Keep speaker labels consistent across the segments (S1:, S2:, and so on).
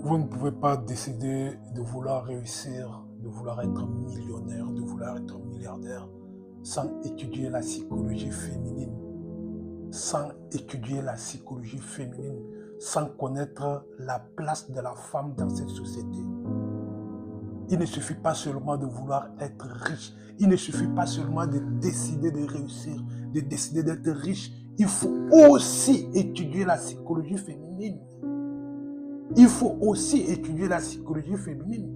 S1: Vous ne pouvez pas décider de vouloir réussir, de vouloir être millionnaire, de vouloir être milliardaire sans étudier la psychologie féminine, sans étudier la psychologie féminine, sans connaître la place de la femme dans cette société. Il ne suffit pas seulement de vouloir être riche, il ne suffit pas seulement de décider de réussir, de décider d'être riche. Il faut aussi étudier la psychologie féminine. Il faut aussi étudier la psychologie féminine.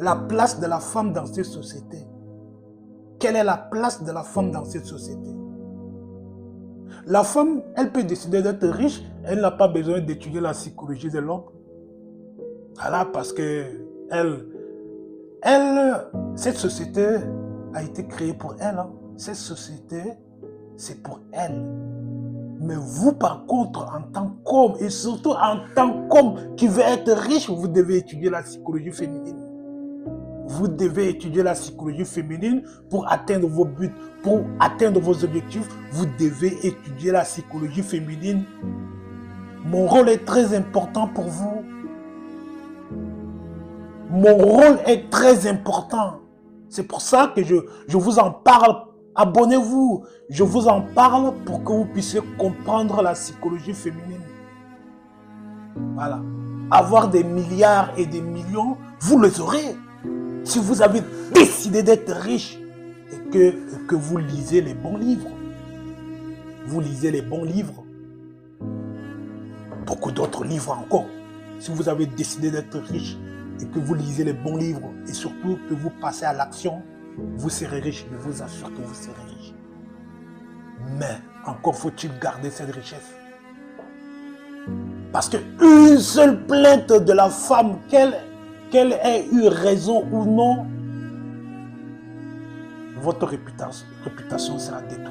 S1: La place de la femme dans cette société. Quelle est la place de la femme dans cette société? La femme, elle peut décider d'être riche, elle n'a pas besoin d'étudier la psychologie de l'homme. Voilà, parce que cette société a été créée pour elle. Cette société, c'est pour elle. Mais vous, par contre, en tant qu'homme, et surtout en tant qu'homme qui veut être riche, vous devez étudier la psychologie féminine. Vous devez étudier la psychologie féminine pour atteindre vos buts, pour atteindre vos objectifs. Vous devez étudier la psychologie féminine. Mon rôle est très important pour vous. Mon rôle est très important. C'est pour ça que je vous en parle. Abonnez-vous. Je vous en parle pour que vous puissiez comprendre la psychologie féminine. Voilà. Avoir des milliards et des millions, vous les aurez. Si vous avez décidé d'être riche et que vous lisez les bons livres. Vous lisez les bons livres. Beaucoup d'autres livres encore. Si vous avez décidé d'être riche et que vous lisez les bons livres et surtout que vous passez à l'action, vous serez riche. Je vous assure que vous serez riche. Mais encore faut-il garder cette richesse. Parce qu'une seule plainte de la femme, qu'elle ait eu raison ou non, votre réputation sera détruite.